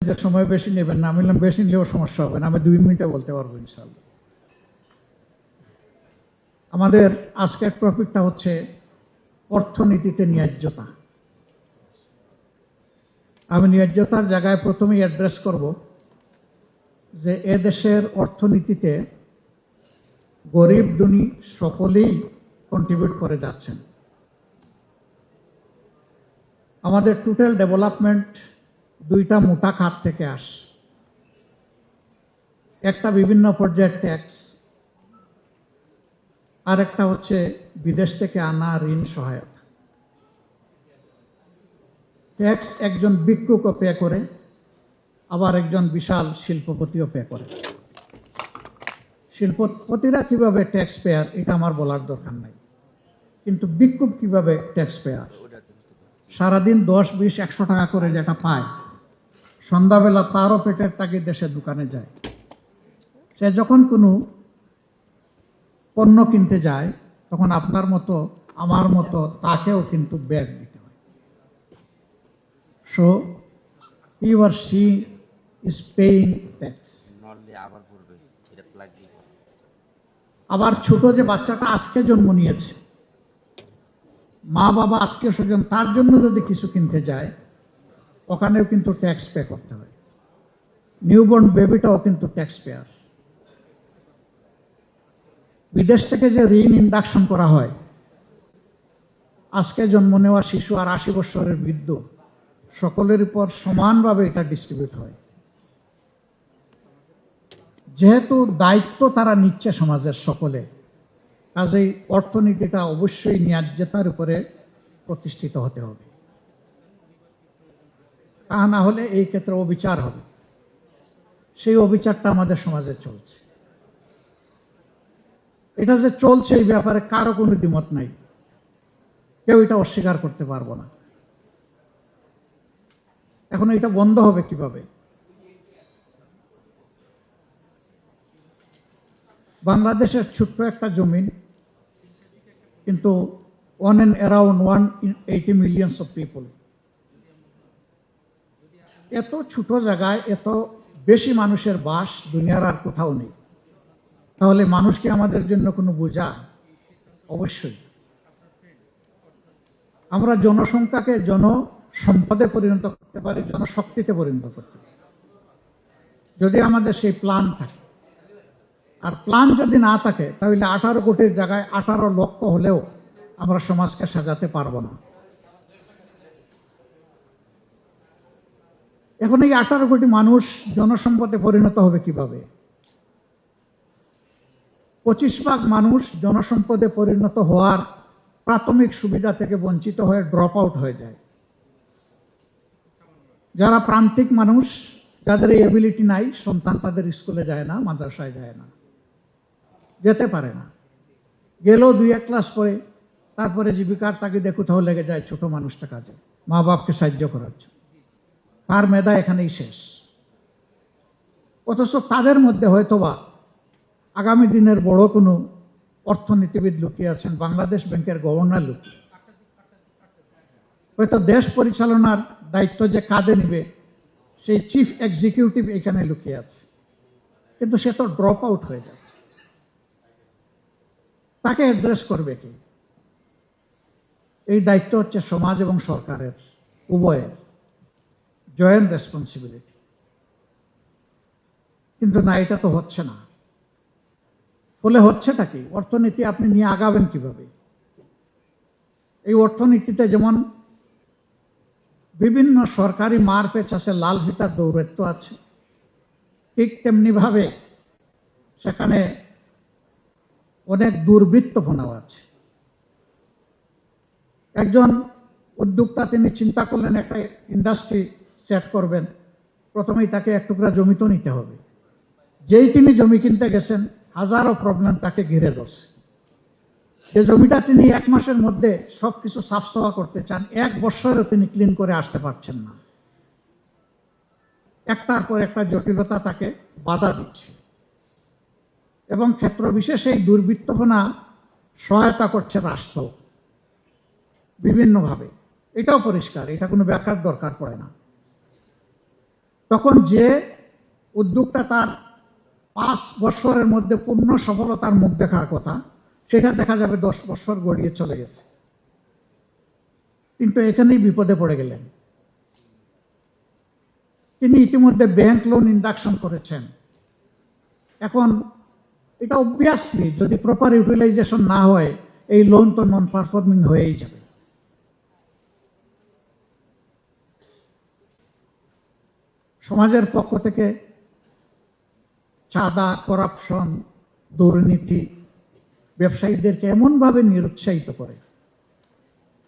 যে সময় বেশি নেবেন না, আমি বললাম বেশি নিলেও সমস্যা হবে না, আমি 2 মিনিটে বলতে পারবো ইনশাআল্লাহ। আমাদের আজকের টপিকটা হচ্ছে অর্থনীতিতে ন্যায্যতা। আমি ন্যায্যতার জায়গায় প্রথমেই অ্যাড্রেস করব যে এদেশের অর্থনীতিতে গরিব ধনী সকলেই কন্ট্রিবিউট করে যাচ্ছেন। আমাদের টোটাল ডেভেলপমেন্ট 2টা মোটা খাত থেকে আসে। একটা বিভিন্ন পর্যায়ের ট্যাক্স, আর একটা হচ্ছে বিদেশ থেকে আনা ঋণ সহায়তা। ট্যাক্স একজন ভিক্ষুকও পে করে, আবার একজন বিশাল শিল্পপতিও পে করে। শিল্পপতিরা কিভাবে ট্যাক্স পেয়ার এটা আমার বলার দরকার নাই, কিন্তু ভিক্ষুক কিভাবে ট্যাক্স পেয়ার। সারাদিন 10, 20, 100 টাকা করে যেটা পায়, সন্ধ্যাবেলা তারও পেটের তাগিদ দেশে দোকানে যায়। সে যখন কোনো পণ্য কিনতে যায় তখন আপনার মতো আমার মতো তাকেও কিন্তু ব্যাগ দিতে হয়। So he or she is paying tax. আবার ছোট যে বাচ্চাটা আজকে জন্ম নিয়েছে, মা বাবা আত্মীয় স্বজন তার জন্য যদি কিছু কিনতে যায়, ওখানেও কিন্তু ট্যাক্স পে করতে হয়। নিউবর্ন বেবিটাও কিন্তু ট্যাক্স পেয়ার। বিদেশ থেকে যে ঋণ ইন্ডাকশন করা হয়, আজকে জন্ম নেওয়া শিশু আর 80 বছরের বৃদ্ধ সকলের উপর সমানভাবে এটা ডিস্ট্রিবিউট হয়। যেহেতু দায়িত্ব তারা নিচ্ছে সমাজের সকলে, কাজেই অর্থনীতিটা অবশ্যই ন্যায্যতার উপরে প্রতিষ্ঠিত হতে হবে। তা না হলে এই ক্ষেত্রে অবিচার হবে। সেই অবিচারটা আমাদের সমাজে চলছে। এটা যে চলছে এই ব্যাপারে কারো কোনো দ্বিমত নাই, কেউ এটা অস্বীকার করতে পারবো না। এখন এটা বন্ধ হবে কিভাবে? বাংলাদেশের ছোট্ট একটা জমিন, কিন্তু on and around 180 million of people. এত ছোট জায়গায় এত বেশি মানুষের বাস দুনিয়ার আর কোথাও নেই। তাহলে মানুষ কি আমাদের জন্য কোনো বোঝা? অবশ্যই। আমরা জনসংখ্যাকে জনসম্পদে পরিণত করতে পারি, জনশক্তিতে পরিণত করতে পারি, যদি আমাদের সেই প্ল্যান থাকে। আর প্ল্যান যদি না থাকে, তাহলে 18 কোটির জায়গায় 18 লক্ষ হলেও আমরা সমাজকে সাজাতে পারবো না। এখন এই 18 কোটি মানুষ জনসম্পদে পরিণত হবে কিভাবে? 25% মানুষ জনসম্পদে পরিণত হওয়ার প্রাথমিক সুবিধা থেকে বঞ্চিত হয়ে ড্রপ আউট হয়ে যায়। যারা প্রান্তিক মানুষ, যাদের এই এবিলিটি নাই, সন্তান তাদের স্কুলে যায় না, মাদ্রাসায় যায় না, যেতে পারে না। গেলেও 2-1 ক্লাস পরে তারপরে জীবিকার তাগিদে কোথাও লেগে যায় ছোট মানুষটা কাজে, মা বাপকে সাহায্য করার জন্য। তার মেধা এখানেই শেষ। অথচ তাদের মধ্যে হয়তোবা আগামী দিনের বড় কোনো অর্থনীতিবিদ লুকিয়ে আছেন, বাংলাদেশ ব্যাংকের গভর্নর লুকিয়ে, হয়তো দেশ পরিচালনার দায়িত্ব যে কাঁধে নেবে সেই চিফ এক্সিকিউটিভ এখানে লুকিয়ে আছে, কিন্তু সে তো ড্রপ আউট হয়ে যাচ্ছে। তাকে অ্যাড্রেস করবে কি? এই দায়িত্ব হচ্ছে সমাজ এবং সরকারের, উভয়ের জয়েন্ট রেসপন্সিবিলিটি। কিন্তু না, এটা তো হচ্ছে না। ফলে হচ্ছেটা কি? অর্থনীতি আপনি নিয়ে আগাবেন কিভাবে? এই অর্থনীতিতে যেমন বিভিন্ন সরকারি মার পেচ আছে, লাল ফিতার দৌরাত্ম্য আছে, ঠিক তেমনিভাবে সেখানে অনেক দুর্বৃত্তপনাও আছে। একজন উদ্যোক্তা তিনি চিন্তা করলেন একটা ইন্ডাস্ট্রি সেট করবেন, প্রথমেই তাকে 1 টুকরা জমি তো নিতে হবে। যেই তিনি জমি কিনতে গেছেন, হাজারো প্রবলেম তাকে ঘিরে ধরছে। যে জমিটা তিনি 1 মাসের মধ্যে সবকিছু সাফ-সাফা করতে চান, 1 বছরেও তিনি ক্লিন করে আসতে পারছেন না। একটার পর একটা জটিলতা তাকে বাধা দিচ্ছে, এবং ক্ষেত্র বিশেষে এই দুর্বৃত্তপনা সহায়তা করছে রাষ্ট্র বিভিন্নভাবে। এটাও পরিষ্কার, এটা কোনো ব্যাখ্যার দরকার পড়ে না। তখন যে উদ্যোগটা তার 5 বছরের মধ্যে পূর্ণ সফলতার মুখ দেখার কথা, সেটা দেখা যাবে 10 বছর গড়িয়ে চলে গেছে। কিন্তু এখানেই বিপদে পড়ে গেলেন। তিনি ইতিমধ্যে ব্যাংক লোন ইন্ডাকশন করেছেন। এখন এটা অবভিয়াসলি যদি প্রপার ইউটিলাইজেশন না হয়, এই লোন তো নন পারফর্মিং হয়েই যাবে। সমাজের পক্ষ থেকে চাঁদা, করাপশন, দুর্নীতি ব্যবসায়ীদেরকে এমনভাবে নিরুৎসাহিত করে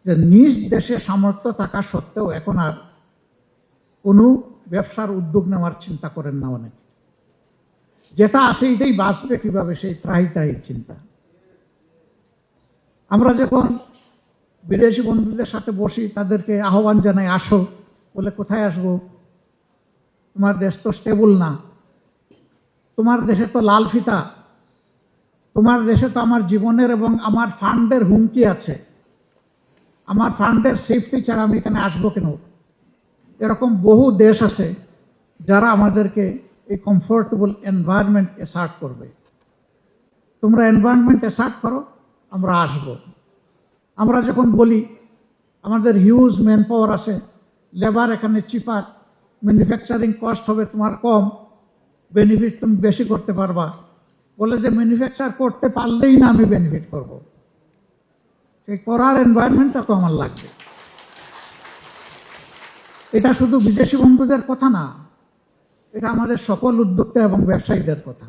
যে নিজ দেশে সামর্থ্য থাকা সত্ত্বেও এখন আর কোনো ব্যবসার উদ্যোগ নেওয়ার চিন্তা করেন না অনেকে। যেটা আছে এটাই বাঁচবে কিভাবে, সেই ত্রাহি চিন্তা। আমরা যখন বিদেশি বন্ধুদের সাথে বসি, তাদেরকে আহ্বান জানাই, আসো। বলে কোথায় আসবো, তোমার দেশ তো স্টেবল না, তোমার দেশে তো লাল ফিতা, তোমার দেশে তো আমার জীবনের এবং আমার ফান্ডের হুমকি আছে, আমার ফান্ডের সেফটি ছাড়া আমি এখানে আসবো কেন? এরকম বহু দেশ আছে যারা আমাদেরকে এই কমফোর্টেবল এনভায়রনমেন্ট অ্যাসার্ট করবে। তোমরা এনভায়রনমেন্ট অ্যাসার্ট করো, আমরা আসবো। আমরা যখন বলি আমাদের হিউজ ম্যান পাওয়ার আছে, লেবার এখানে চিপার, ম্যানুফ্যাকচারিং কস্ট হবে তোমার কম, বেনিফিট তুমি বেশি করতে পারবা, বলে যে ম্যানুফ্যাকচার করতে পারলেই না আমি বেনিফিট করব, সেই করার এনভায়রনমেন্টটা তো আমার লাগবে। এটা শুধু বিদেশি বন্ধুদের কথা না, এটা আমাদের সকল উদ্যোক্তা এবং ব্যবসায়ীদের কথা।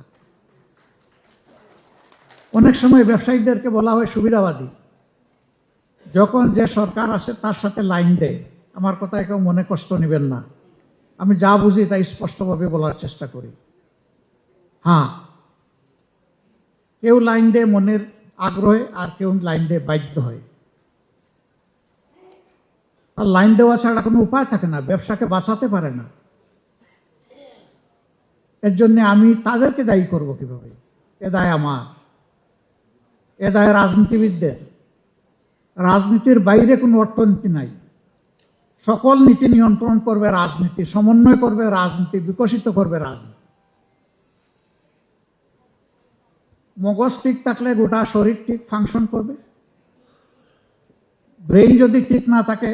অনেক সময় ব্যবসায়ীদেরকে বলা হয় সুবিধাবাদী। যখন যে সরকার আসে তার সাথে লাইন দেয়, আমার কথায় কেউ মনে কষ্ট নেবেন না, আমি যা বুঝি তাই স্পষ্টভাবে বলার চেষ্টা করি। হ্যাঁ, কেউ লাইন দেয় মনের আগ্রহে, আর কেউ লাইন দেয় বাধ্য হয়। আর লাইন দেওয়া ছাড়া কোনো উপায় থাকে না, ব্যবসাকে বাঁচাতে পারে না। এর জন্য আমি তাদেরকে দায়ী করব কিভাবে? এ দায় আমার, এ দায় রাজনীতিবিদদের। রাজনীতির বাইরে কোনো অর্থনীতি নাই। সকল নীতি নিয়ন্ত্রণ করবে রাজনীতি, সমন্বয় করবে রাজনীতি, বিকশিত করবে রাজনীতি। মগজ ঠিক থাকলে গোটা শরীর ঠিক ফাংশন করবে। ব্রেইন যদি ঠিক না থাকে,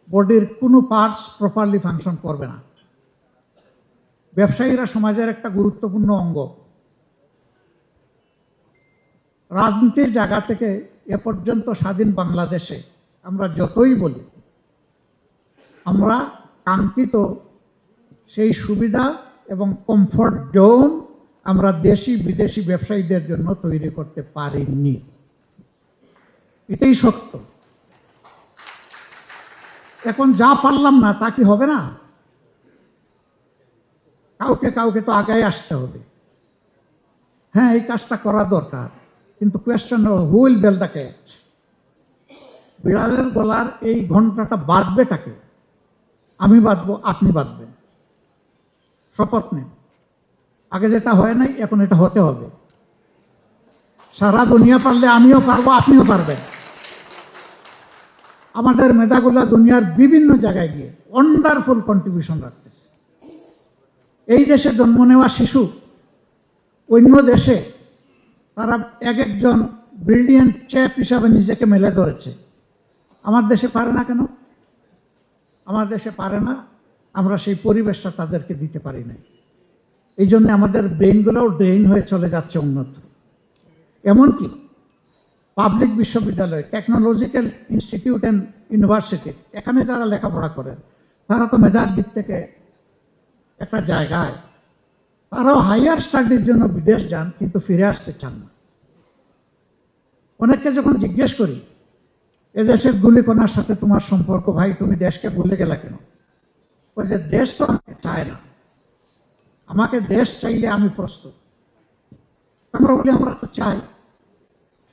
বডির কোনো পার্টস প্রপারলি ফাংশন করবে না। ব্যবসায়ীরা সমাজের একটা গুরুত্বপূর্ণ অঙ্গ। রাজনীতির জায়গা থেকে এ পর্যন্ত স্বাধীন বাংলাদেশে আমরা যতই বলি, আমরা কাঙ্ক্ষিত সেই সুবিধা এবং কমফর্ট জোন আমরা দেশি বিদেশি ব্যবসায়ীদের জন্য তৈরি করতে পারিনি। এটাই সত্য। এখন যা পারলাম না তা কি হবে না? কাউকে কাউকে তো আগায় আসতে হবে। হ্যাঁ, এই কাজটা করা দরকার, কিন্তু question who will bell the cat? বিড়ালের গলার এই ঘন্টাটা বাঁধবেটাকে? আমি বাঁধবো, আপনি বাঁধবেন। শপথ নেন। আগে যেটা হয় নাই, এখন এটা হতে হবে। সারা দুনিয়া পারলে আমিও পারবো, আপনিও পারবেন। আমাদের মেধাগুলো দুনিয়ার বিভিন্ন জায়গায় গিয়ে ওয়ান্ডারফুল কন্ট্রিবিউশন রাখতেছে। এই দেশে জন্ম নেওয়া শিশু অন্য দেশে তারা এক একজন ব্রিলিয়েন্ট চ্যাপ হিসাবে নিজেকে মেলে ধরেছে। আমার দেশে পারে না কেন? আমার দেশে পারে না, আমরা সেই পরিবেশটা তাদেরকে দিতে পারি না। এই জন্য আমাদের ব্রেইনগুলোও ড্রেইন হয়ে চলে যাচ্ছে অন্যত্র। এমনকি পাবলিক বিশ্ববিদ্যালয়, টেকনোলজিক্যাল ইনস্টিটিউট অ্যান্ড ইউনিভার্সিটি, এখানে যারা লেখাপড়া করেন তারা তো মেধার দিক থেকে একটা জায়গায়, তারাও হাইয়ার স্টাডির জন্য বিদেশ যান, কিন্তু ফিরে আসতে চান না। অনেককে যখন জিজ্ঞেস করি এদেশের গুলিকণার সাথে তোমার সম্পর্ক, ভাই তুমি দেশকে ভুলে গেলা কেন? বলছে দেশ তো আমাকে চায় না, আমাকে দেশ চাইলে আমি প্রস্তুত। আমরা বলি আমরা তো চাই,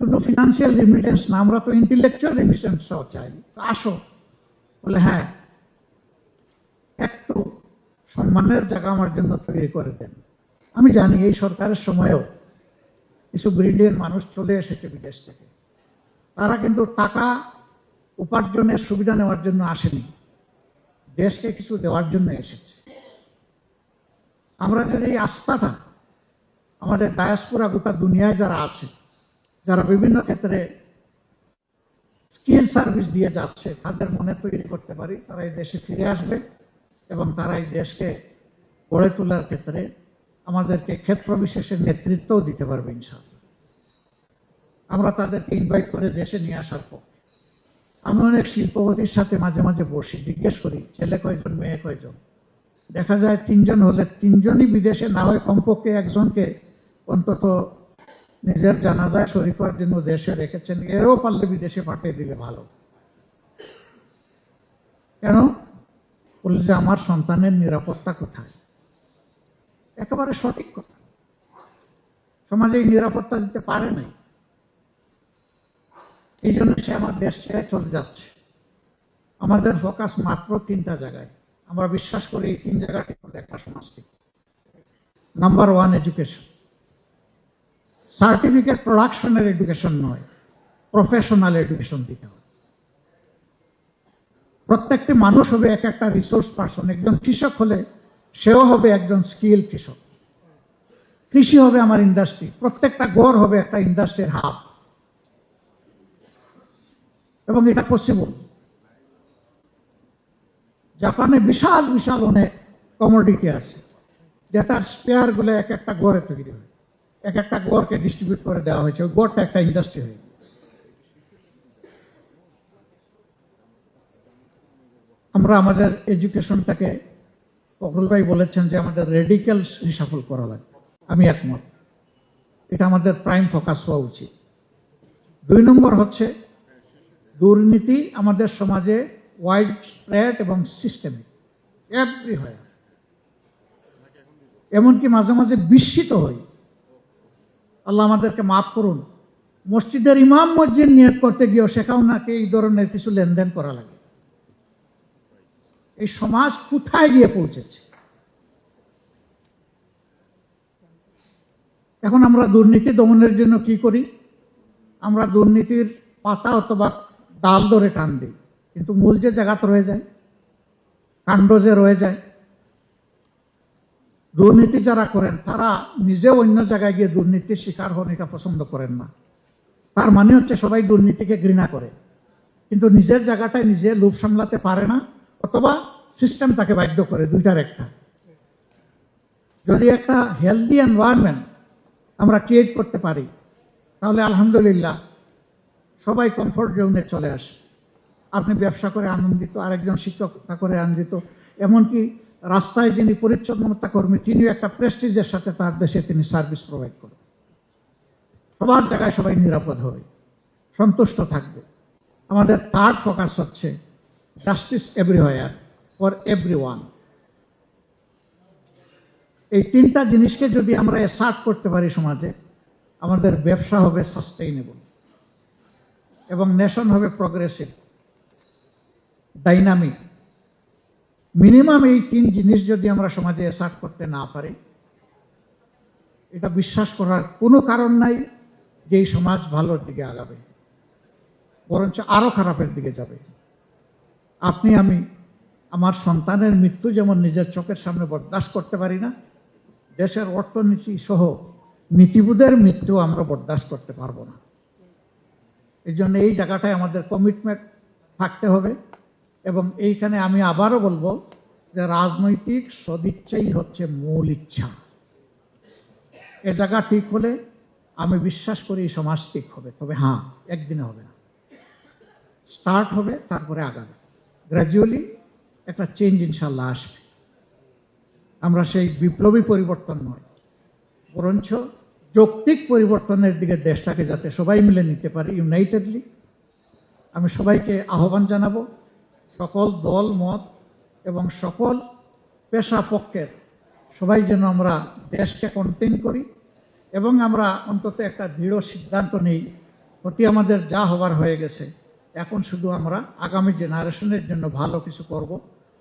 শুধু ফিনান্সিয়াল রেমিটেন্স না, আমরা তো ইন্টেলেকচুয়াল রেমিটেন্সও চাই। আসো। বলে হ্যাঁ, একটু সম্মানের জায়গা আমার জন্য তৈরি করে দেন। আমি জানি এই সরকারের সময়েও কিছু ব্রিলিয়েন্ট মানুষ চলে এসেছে বিদেশ থেকে। তারা কিন্তু টাকা উপার্জনের সুবিধা নেওয়ার জন্য আসেনি, দেশকে কিছু দেওয়ার জন্য এসেছে। আমরা যদি এই আস্থাটা আমাদের ডায়াসপোরা গোটা দুনিয়ায় যারা আছে, যারা বিভিন্ন ক্ষেত্রে স্কিল সার্ভিস দিয়ে যাচ্ছে, তাদের মনে তৈরি করতে পারি, তারা এই দেশে ফিরে আসবে এবং তারা এই দেশকে গড়ে তোলার ক্ষেত্রে আমাদেরকে ক্ষেত্র বিশেষের নেতৃত্বও দিতে পারবে ইনশাআল্লাহ। আমরা তাদেরকে ইনভাইট করে দেশে নিয়ে আসার পর আমি অনেক শিল্পপতির সাথে মাঝে মাঝে বসি, জিজ্ঞেস করি ছেলে কয়জন মেয়ে কয়জন। দেখা যায় 3 জন হলে 3 জনই বিদেশে, না হয় কমপক্ষে একজনকে অন্তত নিজের জানাজায় শরীক হওয়ার জন্য দেশে রেখেছেন, এরও পারলে বিদেশে পাঠিয়ে দিলে ভালো। কেন? বলে যে আমার সন্তানের নিরাপত্তা কোথায়। একেবারে সঠিক কথা। সমাজে এই নিরাপত্তা দিতে পারে নাই, এই জন্য সে আমার দেশ ছেড়ে চলে যাচ্ছে। আমাদের ফোকাস মাত্র 3টা জায়গায়। আমরা বিশ্বাস করি এই 3 জায়গাটি হলো একটা সমাজকে। Number 1 education. সার্টিফিকেট প্রোডাকশনের এডুকেশন নয়, প্রফেশনাল এডুকেশন দিতে হবে। প্রত্যেকটি মানুষ হবে এক একটা রিসোর্স পার্সন। একজন কৃষক হলে সেও হবে একজন স্কিল কৃষক। কৃষি হবে আমার ইন্ডাস্ট্রি, প্রত্যেকটা গড় হবে একটা ইন্ডাস্ট্রির হাব, এবং এটা পসিবল। জাপানে বিশাল বিশাল অনেক কমোডিটি আছে, যেটার স্পেয়ার গুলো এক একটা গড়ে তৈরি হয়, এক একটা গড়কে ডিস্ট্রিবিউট করে দেওয়া হয়েছে, ওই গড়টা একটা ইন্ডাস্ট্রি হয়ে। আমরা আমাদের এডুকেশনটাকে, ফখরুল ভাই বলেছেন যে আমাদের রেডিক্যাল রিসাফল করা লাগবে, আমি একমত। এটা আমাদের প্রাইম ফোকাস হওয়া উচিত। 2 নম্বর হচ্ছে দুর্নীতি আমাদের সমাজে ওয়াইড স্প্রেড এবং সিস্টেমিক, এভরিহোয়ার। এমনকি মাঝে মাঝে বিস্মিত হই, আল্লাহ আমাদেরকে মাফ করুন, মসজিদের ইমাম মসজিদ নিয়ত করতে গিয়েও সেখানেও নাকি এই ধরনের কিছু লেনদেন করা লাগে। এই সমাজ কোথায় গিয়ে পৌঁছেছে? এখন আমরা দুর্নীতি দমনের জন্য কি করি? আমরা দুর্নীতির পাতা অথবা ডাল ধরে টান দিই, কিন্তু মূল যে জায়গাতে রয়ে যায়, কাণ্ড যে রয়ে যায়। দুর্নীতি যারা করেন তারা নিজে অন্য জায়গায় গিয়ে দুর্নীতির শিকার হন, এটা পছন্দ করেন না। তার মানে হচ্ছে সবাই দুর্নীতিকে ঘৃণা করে, কিন্তু নিজের জায়গাটায় নিজে লোভ সামলাতে পারে না, অথবা সিস্টেম তাকে বাধ্য করে। 2টার একটা। যদি একটা হেলদি এনভায়রনমেন্ট আমরা ক্রিয়েট করতে পারি, তাহলে আলহামদুলিল্লাহ সবাই কমফোর্ট জোনে চলে আসে। আপনি ব্যবসা করে আনন্দিত, আরেকজন শিক্ষকতা করে আনন্দিত, এমনকি রাস্তায় যিনি পরিচ্ছন্নতা কর্মী তিনিও একটা প্রেস্টিজের সাথে তার দেশে তিনি সার্ভিস প্রোভাইড করেন। সবার জায়গায় সবাই নিরাপদ হবে, সন্তুষ্ট থাকবে। আমাদের 3rd ফোকাস হচ্ছে জাস্টিস এভরিওয়্যার ফর এভরিওয়ান। এই 3টা জিনিসকে যদি আমরা অ্যাসার্ট করতে পারি সমাজে, আমাদের ব্যবসা হবে সাস্টেইনেবল এবং নেশন হবে প্রগ্রেসিভ, ডাইনামিক। মিনিমাম এই 3 জিনিস যদি আমরা সমাজে অ্যাসার্ট করতে না পারি, এটা বিশ্বাস করার কোনো কারণ নাই যে এই সমাজ ভালোর দিকে আগাবে, বরঞ্চ আরো খারাপের দিকে যাবে। আপনি আমি আমার সন্তানের মৃত্যু যেমন নিজের চোখের সামনে বরদাস্ত করতে পারি না, দেশের অর্থনীতি সহ নীতিবোধের মৃত্যু আমরা বরদাস্ত করতে পারবো না। এই জন্য এই জায়গাটায় আমাদের কমিটমেন্ট থাকতে হবে। এবং এইখানে আমি আবারও বলবো যে রাজনৈতিক সদিচ্ছাই হচ্ছে মূল ইচ্ছা। এ জায়গা ঠিক হলে আমি বিশ্বাস করি এই সমাজ ঠিক হবে। তবে হ্যাঁ, একদিনে হবে না, স্টার্ট হবে, তারপরে আগাবে, গ্র্যাজুয়ালি একটা চেঞ্জ ইনশাল্লাহ আসবে। আমরা সেই বিপ্লবী পরিবর্তন নয়, বরঞ্চ যৌক্তিক পরিবর্তনের দিকে দেশটাকে যাতে সবাই মিলে নিতে পারি ইউনাইটেডলি। আমি সবাইকে আহ্বান জানাবো, সকল দল মত এবং সকল পেশা পক্ষের সবাই যেন আমরা দেশকে কন্টেইন করি এবং আমরা অন্তত একটা দৃঢ় সিদ্ধান্ত নেই, অতি আমাদের যা হবার হয়ে গেছে, এখন শুধু আমরা আগামী জেনারেশনের জন্য ভালো কিছু করব।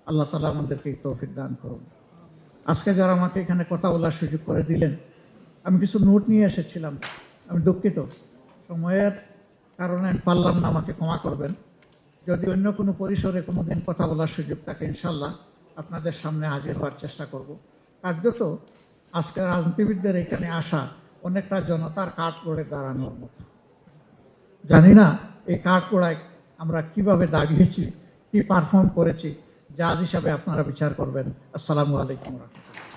আল্লাহ তাআলা আমাদেরকে তৌফিক দান করুন। আজকে যারা আমাকে এখানে কথা বলার সুযোগ করে দিলেন, আমি কিছু নোট নিয়ে এসেছিলাম, আমি দুঃখিত, সময়ের কারণে পারলাম না, আমাকে ক্ষমা করবেন। যদি অন্য কোনো পরিসরে কোনো দিন কথা বলার সুযোগ থাকে, ইনশাল্লাহ আপনাদের সামনে হাজির হওয়ার চেষ্টা করব। কার্যত আজকে রাজনীতিবিদদের এখানে আসা অনেকটা জনতার কাঠ করে দাঁড়ানোর মতো। জানি না এই কাঠগোড়ায় আমরা কিভাবে দাঁড়িয়েছি, কি পারফর্ম করেছি, জাজ হিসাবে আপনারা বিচার করবেন। আসসালামু আলাইকুম রহমতুল্লাহ।